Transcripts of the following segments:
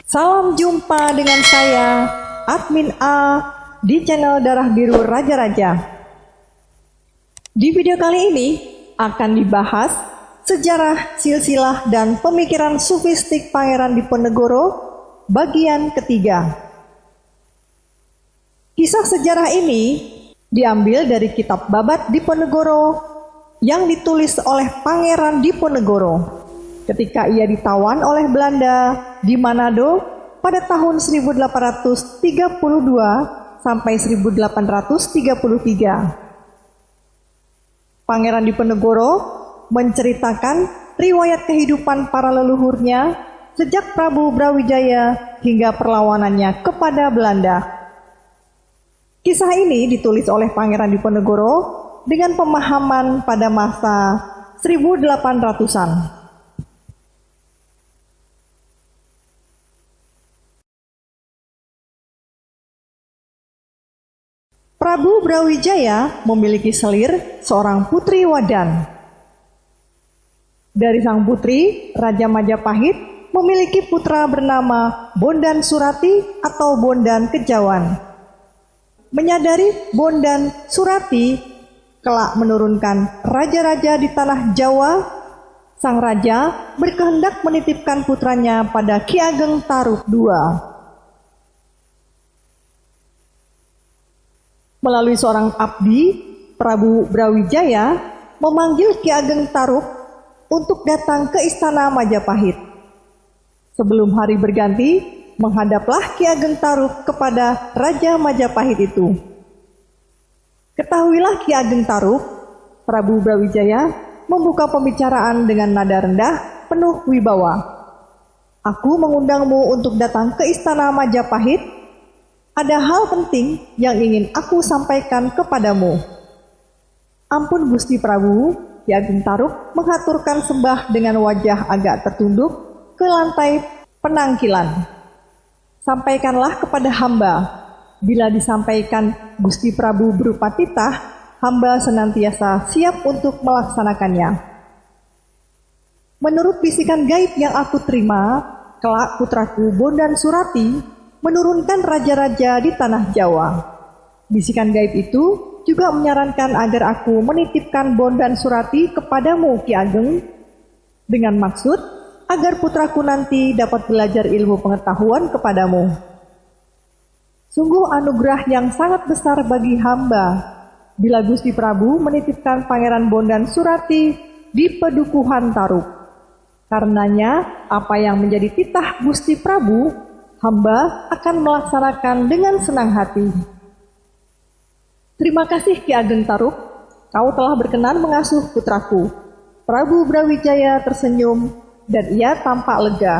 Salam jumpa dengan saya, Admin A, di channel Darah Biru Raja-Raja. Di video kali ini akan dibahas sejarah, silsilah, dan pemikiran sufistik Pangeran Diponegoro bagian ketiga. Kisah sejarah ini diambil dari kitab Babat Diponegoro yang ditulis oleh Pangeran Diponegoro ketika ia ditawan oleh Belanda di Manado pada tahun 1832 sampai 1833. Pangeran Diponegoro menceritakan riwayat kehidupan para leluhurnya sejak Prabu Brawijaya hingga perlawanannya kepada Belanda. Kisah ini ditulis oleh Pangeran Diponegoro dengan pemahaman pada masa 1800-an. Prabu Brawijaya memiliki selir seorang putri Wadan. Dari sang putri, Raja Majapahit memiliki putra bernama Bondan Surati atau Bondan Kejawan. Menyadari Bondan Surati kelak menurunkan raja-raja di tanah Jawa, sang raja berkehendak menitipkan putranya pada Ki Ageng Tarub II. Melalui seorang abdi, Prabu Brawijaya memanggil Ki Ageng Tarub untuk datang ke istana Majapahit. Sebelum hari berganti, menghadaplah Ki Ageng Tarub kepada Raja Majapahit itu. Ketahuilah Ki Ageng Tarub, Prabu Brawijaya membuka pembicaraan dengan nada rendah penuh wibawa. Aku mengundangmu untuk datang ke istana Majapahit. Ada hal penting yang ingin aku sampaikan kepadamu. Ampun Gusti Prabu, Ki Ageng Tarub menghaturkan sembah dengan wajah agak tertunduk ke lantai penangkilan. Sampaikanlah kepada hamba. Bila disampaikan Gusti Prabu berupa titah, hamba senantiasa siap untuk melaksanakannya. Menurut bisikan gaib yang aku terima, kelak putraku Bondan Surati menurunkan raja-raja di tanah Jawa. Bisikan gaib itu juga menyarankan agar aku menitipkan Bondan Surati kepadamu, Ki Ageng, dengan maksud agar putraku nanti dapat belajar ilmu pengetahuan kepadamu. Sungguh anugerah yang sangat besar bagi hamba bila Gusti Prabu menitipkan Pangeran Bondan Surati di Pedukuhan Tarub. Karenanya, apa yang menjadi titah Gusti Prabu, hamba akan melaksanakan dengan senang hati. Terima kasih Ki Ageng Tarub, kau telah berkenan mengasuh putraku. Prabu Brawijaya tersenyum dan ia tampak lega.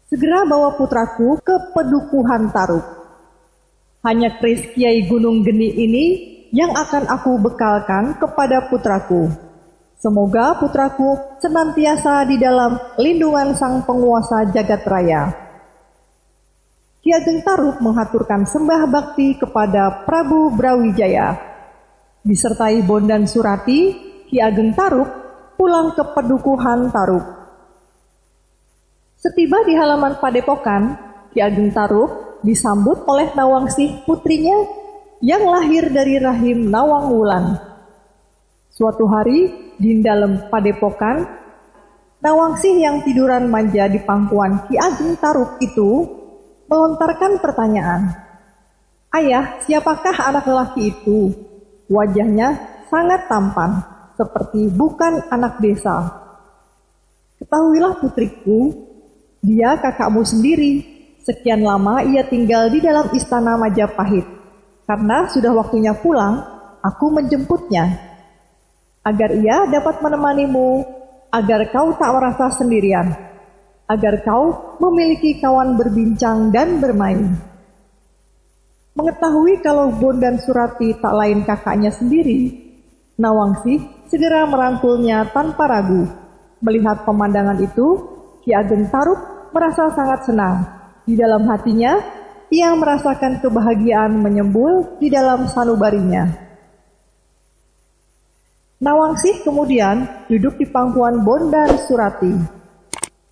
Segera bawa putraku ke Pedukuhan Tarub. Hanya keris Kiai Gunung Geni ini yang akan aku bekalkan kepada putraku. Semoga putraku senantiasa di dalam lindungan sang penguasa jagat raya. Ki Ageng Tarub menghaturkan sembah bakti kepada Prabu Brawijaya. Disertai Bondan Surati, Ki Ageng Tarub pulang ke Pedukuhan Tarub. Setiba di halaman padepokan, Ki Ageng Tarub disambut oleh Nawangsih putrinya yang lahir dari rahim Nawang Wulan. Suatu hari di dalam padepokan, Nawangsih yang tiduran manja di pangkuan Ki Ageng Tarub itu melontarkan pertanyaan. Ayah, siapakah anak lelaki itu? Wajahnya sangat tampan, seperti bukan anak desa. Ketahuilah putriku, dia kakakmu sendiri. Sekian lama ia tinggal di dalam istana Majapahit. Karena sudah waktunya pulang, aku menjemputnya. Agar ia dapat menemanimu, agar kau tak merasa sendirian. Agar kau memiliki kawan berbincang dan bermain. Mengetahui kalau Bondan Surati tak lain kakaknya sendiri, Nawangsih segera merangkulnya tanpa ragu. Melihat pemandangan itu, Ki Ageng Tarub merasa sangat senang. Di dalam hatinya, ia merasakan kebahagiaan menyembul di dalam sanubarinya. Nawangsih kemudian duduk di pangkuan Bondan Surati.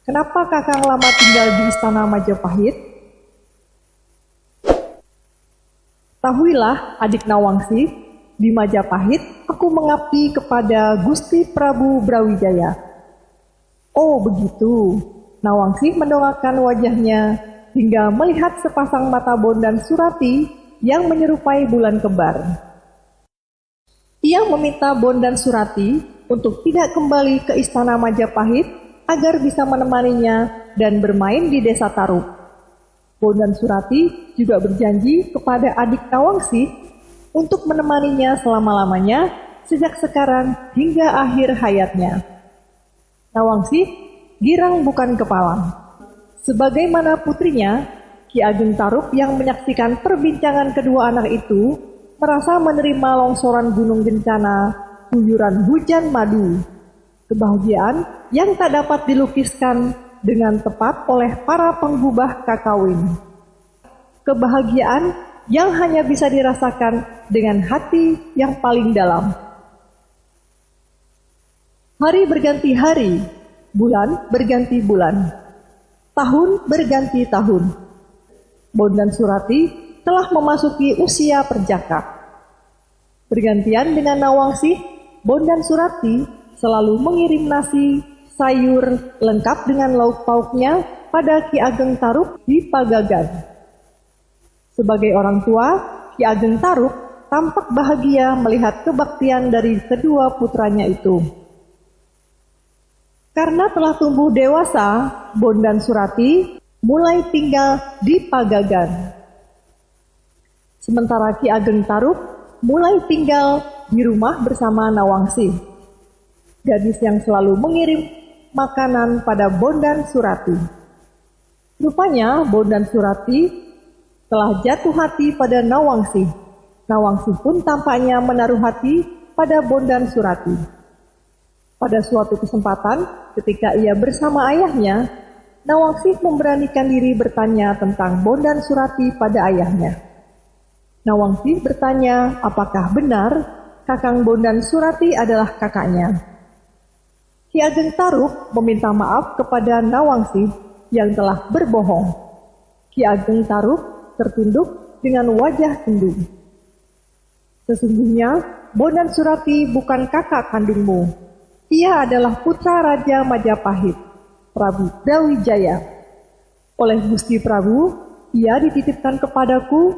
kenapa Kakang lama tinggal di istana Majapahit? Tahuilah, adik Nawangsi, di Majapahit aku mengabdi kepada Gusti Prabu Brawijaya. Oh begitu. Nawangsi mendongakkan wajahnya hingga melihat sepasang mata Bondan Surati yang menyerupai bulan kembar. Ia meminta Bondan Surati untuk tidak kembali ke istana Majapahit agar bisa menemaninya dan bermain di desa Taruk. Bondan Surati juga berjanji kepada adik Nawangsi untuk menemaninya selama-lamanya sejak sekarang hingga akhir hayatnya. Nawangsi girang bukan kepala. Sebagaimana putrinya, Ki Ageng Taruk yang menyaksikan perbincangan kedua anak itu merasa menerima longsoran gunung bencana, guyuran hujan madu, kebahagiaan yang tak dapat dilukiskan dengan tepat oleh para penggubah kakawin. Kebahagiaan yang hanya bisa dirasakan dengan hati yang paling dalam. Hari berganti hari, bulan berganti bulan, tahun berganti tahun. Bondan Surati telah memasuki usia perjaka. Bergantian dengan Nawangsi, Bondan Surati selalu mengirim nasi, sayur lengkap dengan lauk pauknya pada Ki Ageng Taruk di Pagagan. Sebagai orang tua, Ki Ageng Taruk tampak bahagia melihat kebaktian dari kedua putranya itu. Karena telah tumbuh dewasa, Bondan Surati mulai tinggal di Pagagan. Sementara Ki Ageng Taruk mulai tinggal di rumah bersama Nawangsi, gadis yang selalu mengirim makanan pada Bondan Surati. Rupanya Bondan Surati telah jatuh hati pada Nawangsi. Nawangsi pun tampaknya menaruh hati pada Bondan Surati. Pada suatu kesempatan, ketika ia bersama ayahnya, Nawangsi memberanikan diri bertanya tentang Bondan Surati pada ayahnya. Nawangsi bertanya apakah benar Kakang Bondan Surati adalah kakaknya. Ki Ageng Taruk meminta maaf kepada Nawangsi yang telah berbohong. Ki Ageng Taruk tertunduk dengan wajah tunduk. Sesungguhnya Bondan Surati bukan kakak kandungmu. Ia adalah putra Raja Majapahit, Prabu Brawijaya. Oleh Gusti Prabu, ia dititipkan kepadaku.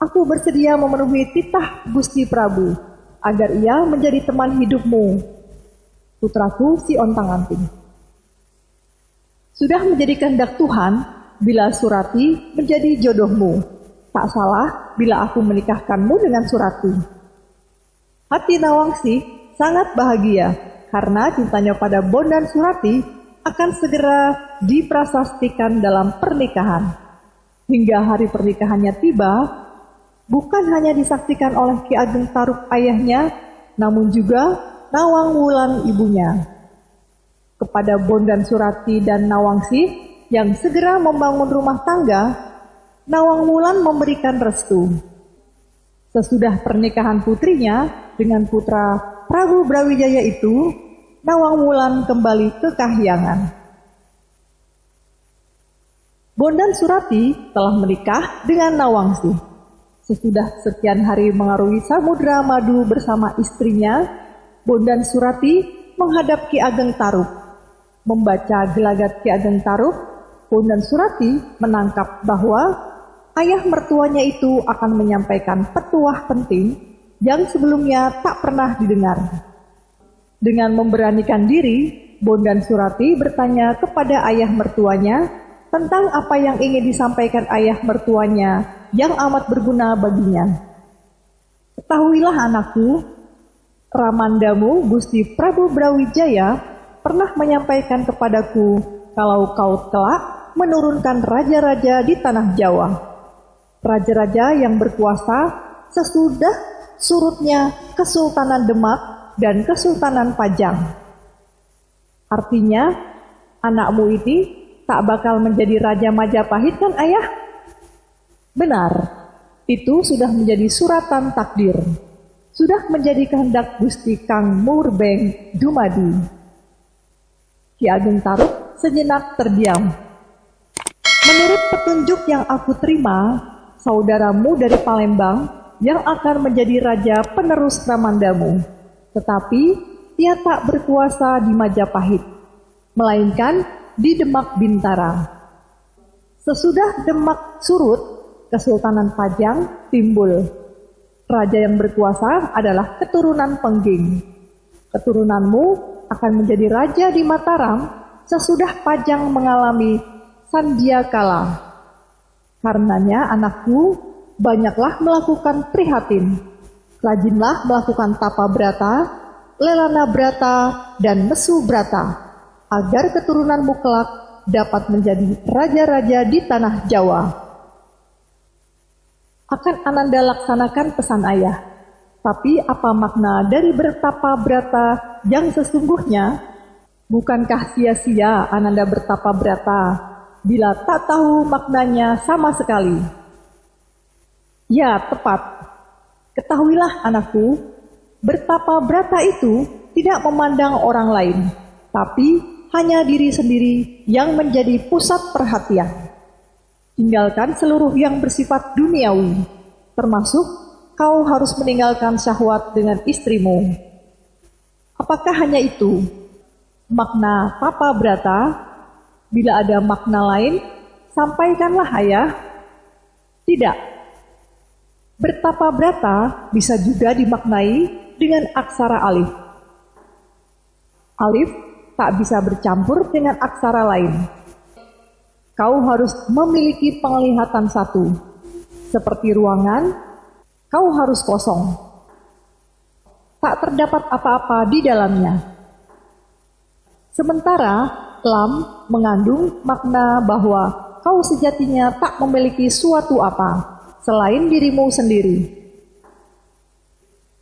Aku bersedia memenuhi titah Gusti Prabu agar ia menjadi teman hidupmu, putraku si ontang-anting. Sudah menjadi kehendak Tuhan bila Surati menjadi jodohmu. Tak salah bila aku menikahkanmu dengan Surati. Hati Nawangsi sangat bahagia karena cintanya pada Bondan Surati akan segera diprasastikan dalam pernikahan. Hingga hari pernikahannya tiba, bukan hanya disaksikan oleh Ki Ageng Taruk ayahnya, namun juga Nawang Wulan ibunya. Kepada Bondan Surati dan Nawangsi yang segera membangun rumah tangga, Nawang Wulan memberikan restu. Sesudah pernikahan putrinya dengan putra Prabu Brawijaya itu, Nawang Wulan kembali ke Kahyangan. Bondan Surati telah menikah dengan Nawangsi. Sesudah sekian hari mengarungi samudra madu bersama istrinya, Bondan Surati menghadap Ki Ageng Taruk. Membaca gelagat Ki Ageng Taruk, Bondan Surati menangkap bahwa ayah mertuanya itu akan menyampaikan petuah penting yang sebelumnya tak pernah didengar. Dengan memberanikan diri, Bondan Surati bertanya kepada ayah mertuanya tentang apa yang ingin disampaikan ayah mertuanya yang amat berguna baginya. Ketahuilah anakku, Ramandamu Gusti Prabu Brawijaya pernah menyampaikan kepadaku kalau kau kelak menurunkan raja-raja di tanah Jawa. Raja-raja yang berkuasa sesudah surutnya Kesultanan Demak dan Kesultanan Pajang. Artinya, anakmu ini tak bakal menjadi Raja Majapahit kan ayah? Benar, itu sudah menjadi suratan takdir. Sudah menjadi kehendak Gusti Kang Murbeng Dumadi. Ki Ageng Taruk sejenak terdiam. Menurut petunjuk yang aku terima, saudaramu dari Palembang yang akan menjadi raja penerus Ramandamu, tetapi ia tak berkuasa di Majapahit, melainkan di Demak Bintara. Sesudah Demak surut, Kesultanan Pajang timbul. Raja yang berkuasa adalah keturunan Pengging. Keturunanmu akan menjadi raja di Mataram sesudah Pajang mengalami sandiakala. Karenanya anakku, banyaklah melakukan prihatin, rajinlah melakukan tapa brata, lelana brata, dan mesu brata, agar keturunanmu kelak dapat menjadi raja-raja di tanah Jawa. Akan Ananda laksanakan pesan ayah. Tapi apa makna dari bertapa brata yang sesungguhnya? Bukankah sia-sia Ananda bertapa brata bila tak tahu maknanya sama sekali? Ya, tepat. Ketahuilah anakku, bertapa brata itu tidak memandang orang lain, tapi hanya diri sendiri yang menjadi pusat perhatian. Tinggalkan seluruh yang bersifat duniawi, termasuk kau harus meninggalkan syahwat dengan istrimu. Apakah hanya itu makna tapa brata? Bila ada makna lain, sampaikanlah ayah. Tidak. Bertapa brata bisa juga dimaknai dengan aksara alif. Alif tak bisa bercampur dengan aksara lain. Kau harus memiliki penglihatan satu. Seperti ruangan, kau harus kosong. Tak terdapat apa-apa di dalamnya. Sementara lam mengandung makna bahwa kau sejatinya tak memiliki suatu apa selain dirimu sendiri.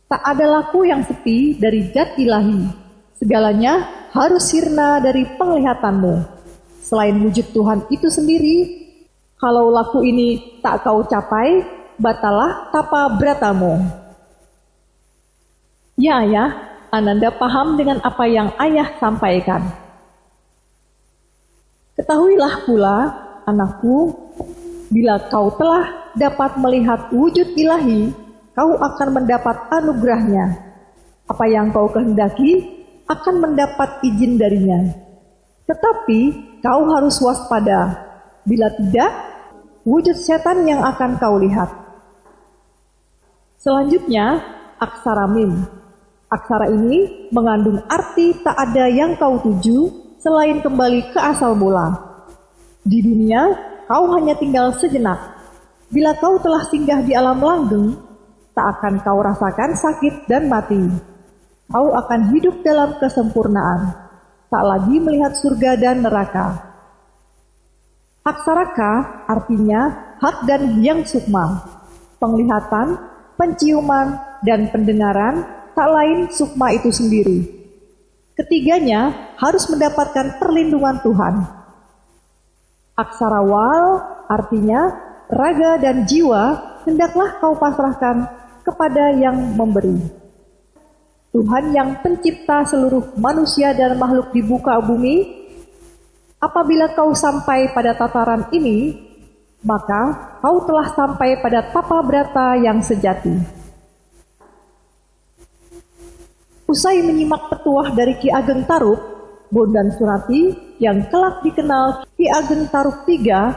Tak ada laku yang sepi dari zat ilahi. Segalanya harus sirna dari penglihatanmu. Selain wujud Tuhan itu sendiri, kalau laku ini tak kau capai, batalah tapa bratamu. Ya ayah, Ananda paham dengan apa yang ayah sampaikan. Ketahuilah pula, anakku, bila kau telah dapat melihat wujud ilahi, kau akan mendapat anugerahnya. Apa yang kau kehendaki akan mendapat izin darinya. Tetapi kau harus waspada, bila tidak, wujud setan yang akan kau lihat. Selanjutnya, aksara mim. Aksara ini mengandung arti tak ada yang kau tuju selain kembali ke asal mula. Di dunia, kau hanya tinggal sejenak. Bila kau telah singgah di alam langgeng, tak akan kau rasakan sakit dan mati. Kau akan hidup dalam kesempurnaan, tak lagi melihat surga dan neraka. Aksara K artinya hak dan yang sukma. Penglihatan, penciuman, dan pendengaran tak lain sukma itu sendiri. Ketiganya harus mendapatkan perlindungan Tuhan. Aksara Wal artinya raga dan jiwa hendaklah kau pasrahkan kepada yang memberi. Tuhan yang pencipta seluruh manusia dan makhluk di muka bumi, apabila kau sampai pada tataran ini, maka kau telah sampai pada tapa brata yang sejati. Usai menyimak petuah dari Ki Ageng Tarub, Bondan Surati yang kelak dikenal Ki Ageng Tarub III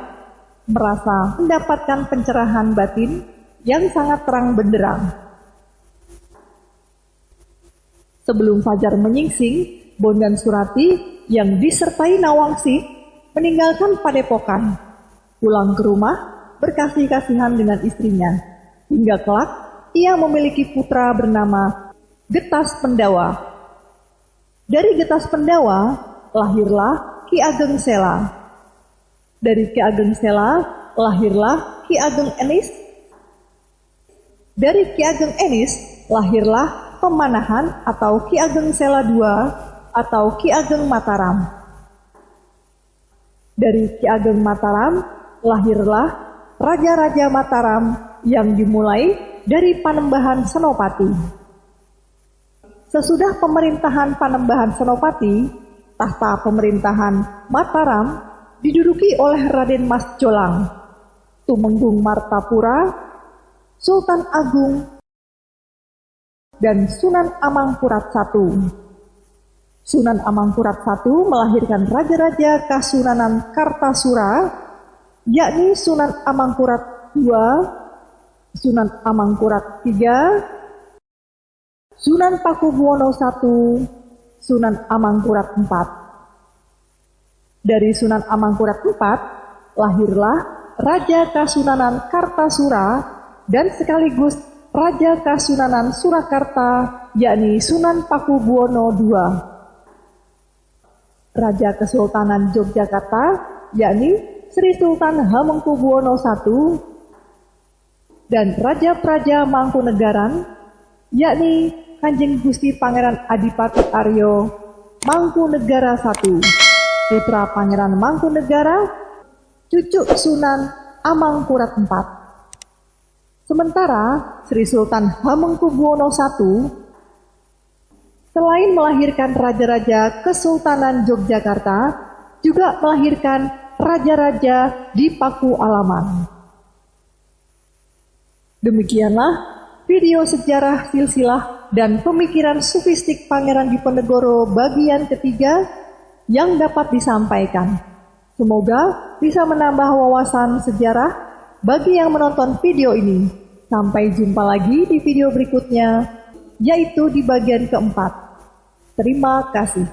merasa mendapatkan pencerahan batin yang sangat terang benderang. Sebelum fajar menyingsing, Bondan Surati yang disertai Nawangsih meninggalkan padepokan, pulang ke rumah berkasih-kasihan dengan istrinya, hingga kelak ia memiliki putra bernama Getas Pendawa. Dari Getas Pendawa lahirlah Ki Ageng Sela. Dari Ki Ageng Sela lahirlah Ki Ageng Enis. Dari Ki Ageng Enis lahirlah Pemanahan atau Ki Ageng Sela II atau Ki Ageng Mataram. Dari Ki Ageng Mataram lahirlah Raja-Raja Mataram yang dimulai dari Panembahan Senopati. Sesudah pemerintahan Panembahan Senopati, tahta pemerintahan Mataram diduduki oleh Raden Mas Jolang, Tumenggung Martapura, Sultan Agung, dan Sunan Amangkurat I. Sunan Amangkurat I melahirkan raja-raja Kasunanan Kartasura, yakni Sunan Amangkurat II, Sunan Amangkurat III, Sunan Pakubuwono I, Sunan Amangkurat IV. Dari Sunan Amangkurat IV lahirlah Raja Kasunanan Kartasura dan sekaligus Raja Kasunanan Surakarta, yakni Sunan Pakubuwono II. Raja Kesultanan Yogyakarta, yakni Sri Sultan Hamengkubuwono I, dan Raja-Praja Mangkunegaran, yakni Kanjeng Gusti Pangeran Adipati Aryo Mangkunegara I, putra Pangeran Mangkunegara, cucu Sunan Amangkurat IV. Sementara Sri Sultan Hamengkubuwono I selain melahirkan raja-raja Kesultanan Yogyakarta, juga melahirkan raja-raja di Paku Alaman. Demikianlah video sejarah silsilah dan pemikiran sufistik Pangeran Diponegoro bagian ketiga yang dapat disampaikan. Semoga bisa menambah wawasan sejarah bagi yang menonton video ini. Sampai jumpa lagi di video berikutnya, yaitu di bagian keempat. Terima kasih.